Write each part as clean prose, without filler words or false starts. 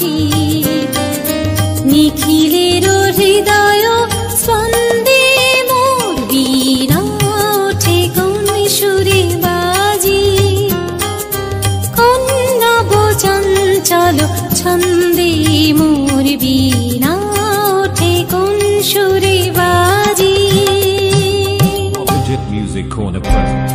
বাজি নিখিলের হৃদয় স্পন্দে মোর বীণা ওঠে কোন সুরে বাজি কন্নব চঞ্চল ছন্দে মোর বীণা ওঠে কোন সুরে বাজি। Legit Music Corner present.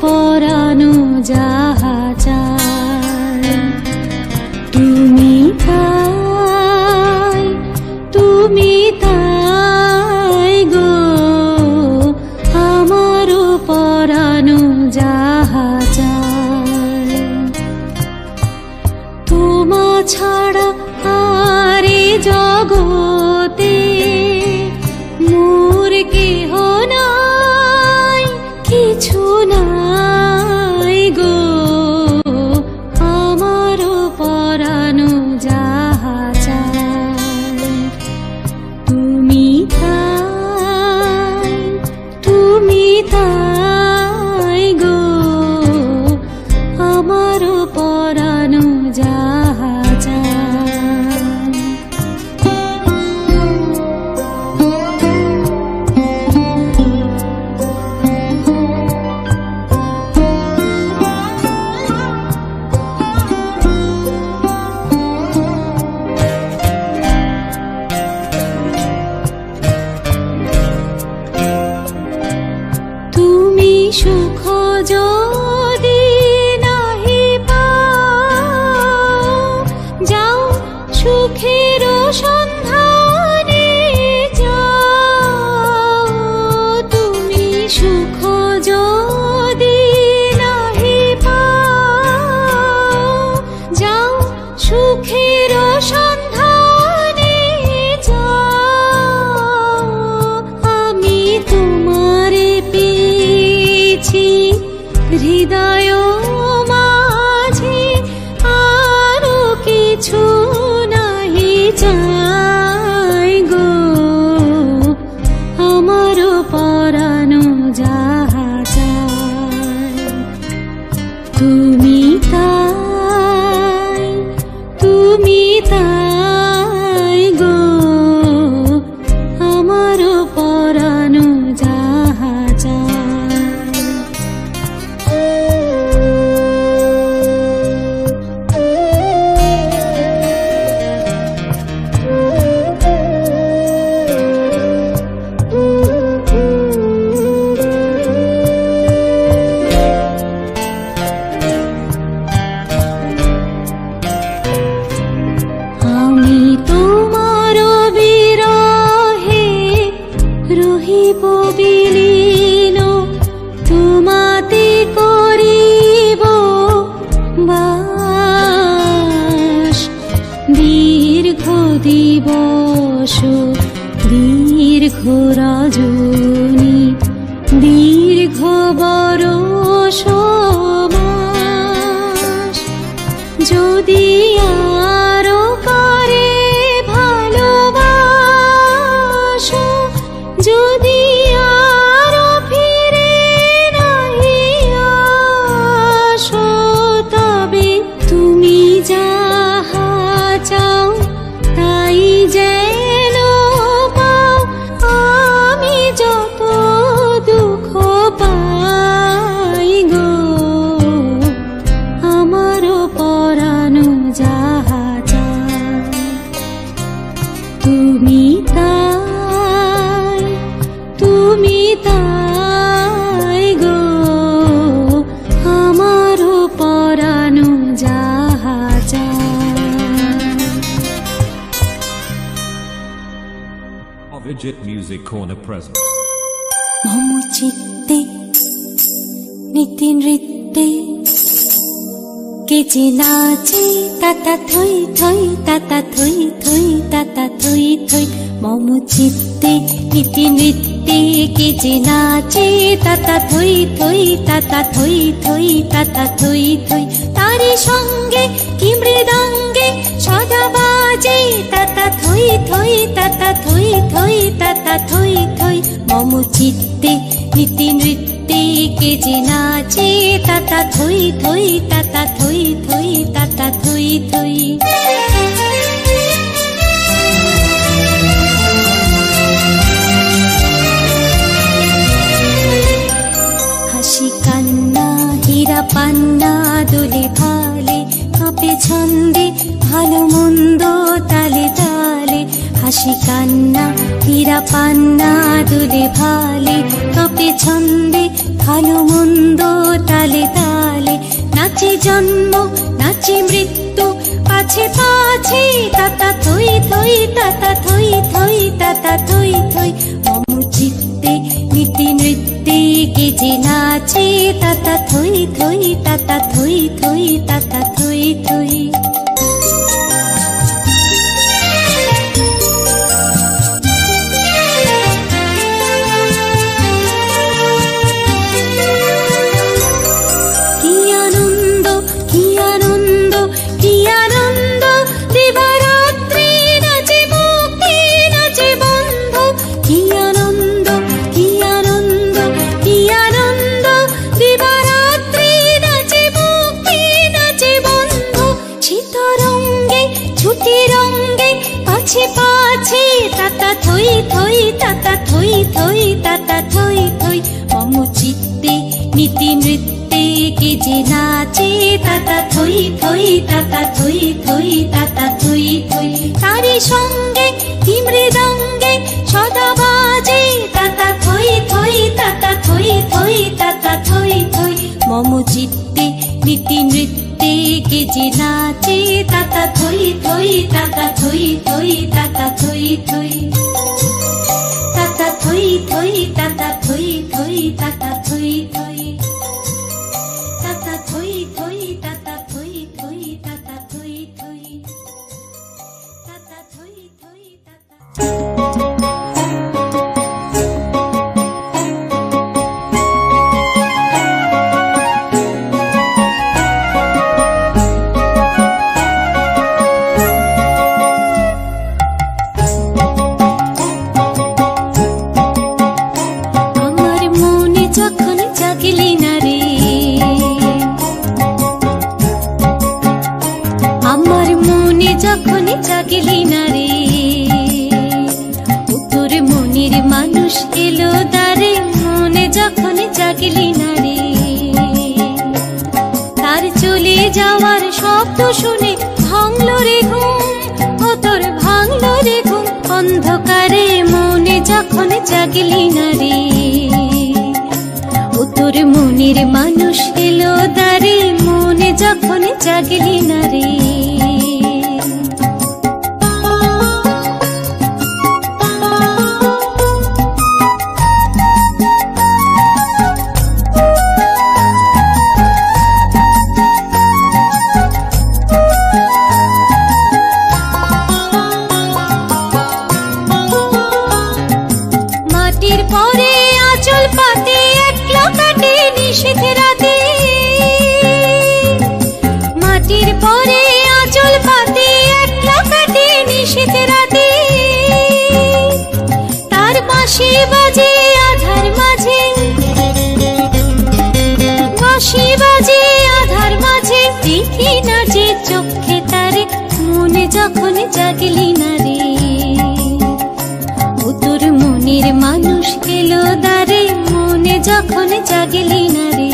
পরানো যাহা চায় তুমি তাই গো আমারও পরানো যাহা চায় তোমা ছাড়া আরে জগতে মোর কেহ নাই কিছু নাই গো আমারও পরানো যাহা চায় তুমি তাই গো আমারও পরানো যাহা চায়। তুমি সুখ যদি নাহি পাও যাও সুখের সন্ধানে যাও তুমি সুখ যদি নাহি পাও যাও সুখের সন্ধানে যাও আমি তোমারে পেয়েছি হৃদয় মাঝে আরো কিছু নাহি চাই গো আমারও পরানো যাহা চায় তুমি তাই গো আমারও পরানো যাহা চায়। আমি তোমার বিরহে রহিব বিলীন তোমাতে করিব বাস দীর্ঘ দিবস দীর্ঘ রজনী দীর্ঘ বরষ মাস যদি আরো করে ভালোবাসো যদি আরো ফিরে নাহি আসো তবে তুমি যাহা চাও তাই যেন পাও আমি যত দুঃখ পাই গো আমারও পরানো যাহা চায় তুমি তাই গো আমারও পরানো যাহা চায়। Legit Music Corner present. মম চিত্তে নীতি নৃত্যে কে যে নাচে তাতা থই থই তাতা থই থই তাতা থই থই মম চিত্তে নীতি নৃত্যে কে যে নাচে তাতা থই থই তাতা থই থই তাতা থই থই তারি সঙ্গে কি মৃদঙ্গে সদা বাজে তাতা থই থই তাতা থই থই তাতা থই থই মম চিত্তে নীতি নৃত্যে কে যে নাচে তাতা থই থই তাতা থই থই তাতা থই থই হাসি কান্না হীরা পান্না দোলে ভালে কাঁপে ছন্দে ভালো মন্দ তালে তালে হাসি কান্না হীরা পান্না দোলে ভালে কাঁপে ছন্দে ভালো মন্দ তালে তালে নাচে জন্ম নাচে মৃত্যু পাছে পাছে তাতা থই থই তাতা থই থই তাতা থই থই মম চিত্তে নীতি নৃত্যে কে যে নাচে তাতা থই থই তাতা থই থই তাতা থই থই তাতা থই থই তাতা থই থই তাতা থই থই মম চিত্তে নীতি নৃত্যে কে যে নাচে তাতা থই থই তাতা থই থই তাতা থই থই তারি সঙ্গে কি মৃদঙ্গে সদা বাজে তাতা থই থই তাতা থই থই তাতা থই থই মম চিত্তে নীতি নৃত্যে কে যে নাচে তাতা থই থই তাতা থই থই তাতা থই থই তাতা থই থই তাতা থই থই তাতা থই থই তাতা থই থই তাতা থই থই তাতা থই থই তাতা থই থই জাগলি না রে তোর মনের মানুষ এলো দারে মনে যখন জাগলি না রে তার চলে যাওয়ার শব্দ শুনে ভাঙলো রে ঘুম ও তোর ভাঙলো রে ঘুম অন্ধকারে মনে যখন জাগলি না রে ও তোর মনের মানুষ এলো দারে মনে যখন জাগলি না রে বাঁশি বাজে আধার মাঝে বাঁশি বাজে আধার মাঝে দেখি না যে চোখে তারে মনে যখন জাগলি না রে ও তোর মনের মানুষ এলো দারে মনে যখন জাগলি না রে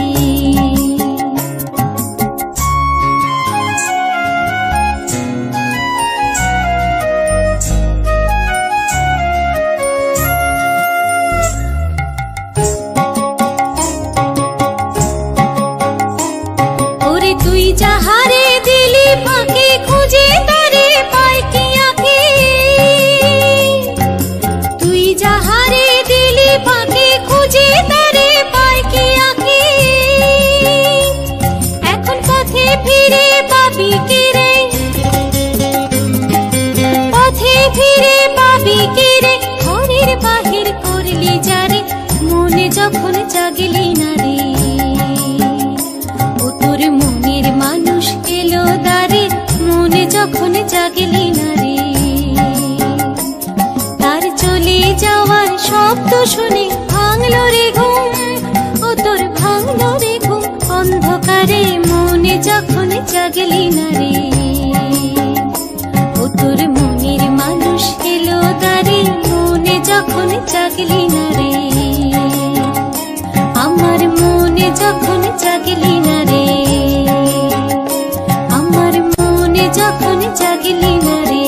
তুই যাহারে দিলি ফাঁকে খুঁজে তারে পাই কি আঁকে তুই যাহারে দিলি ফাঁকে খুঁজে তারে পাই কি আঁকে এখন পথে ফিরে বাহির করলি যারে মনে যখন জাগলি না রে, ও তোর মনের মানুষ এলো দ্বারে মনে যখন জাগলি না রে। তার চলে যাওয়ার শব্দ শুনে ভাঙলো রে ঘুম, ও তোর ভাঙলো রে ঘুম অন্ধকারে মনে যখন জাগলি না রে, ও তোর মনের মানুষ এলো দ্বারে মনে যখন জাগলি না রে, আমার মনে যখন জাগলি না রে, আমার মনে যখন জাগলি না রে।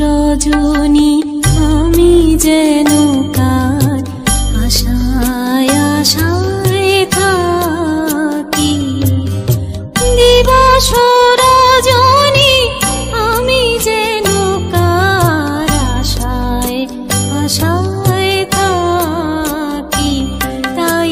রজনী আমি যেন কার আশায় আশায় থাকি, দিবস রজনী আমি যেন কার আশায় আশায় থাকি, তাই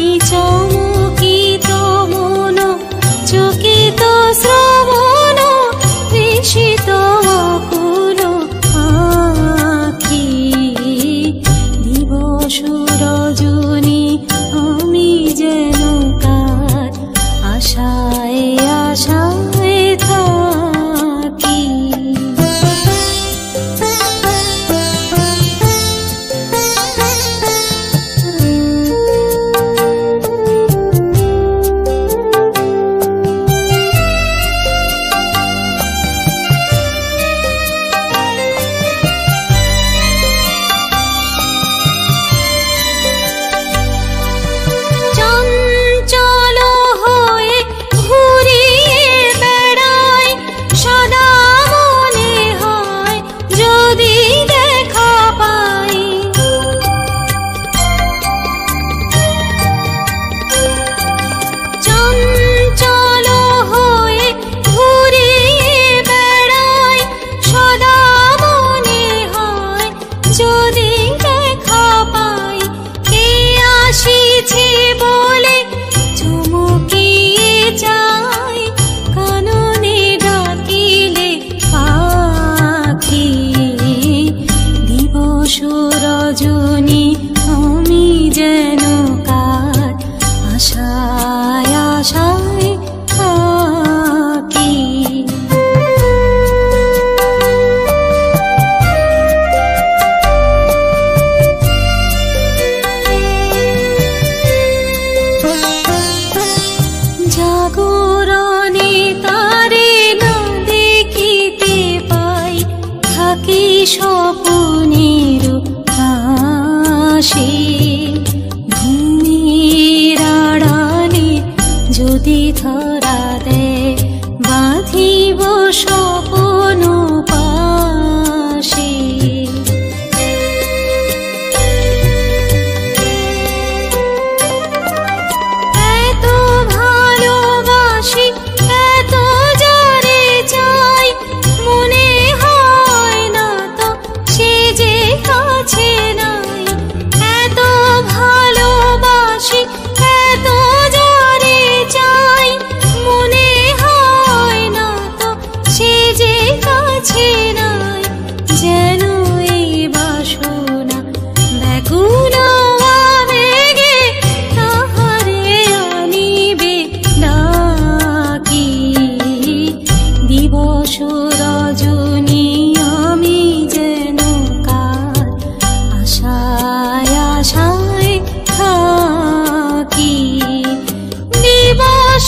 স্বপ্নের আসে ঘুমের আড়ালে যদি ধরা দেয় বাঁধিব স্বপ্ন পাশে এত ভালোবাসি এত যারে চাই মনে হয় না তো সে যে কাছে নাই এত ভালোবাসি এত যারে চাই মনে হয় না তো সে যে কাছে নাই যেন এই বাসনা ব্যাকুল আবেগে তাহারে আনিবে ডাকি দিবস রজনী আমি যেন কার আশায় আশায় থাকি দিবস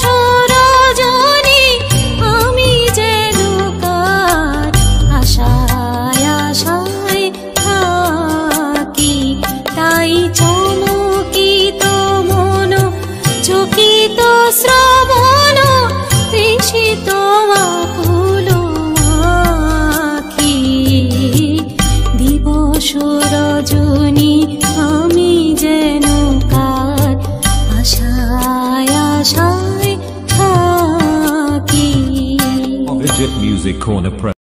রজনী আমি যেন কার আশায় আশায় থাকি তাই চমকিত মন চকিত শ্রবণ তৃষিত আকুল আখি দিবস রজনী আমি যেন কার আশায় আশায় থাকি Vijit Music Corner Presents.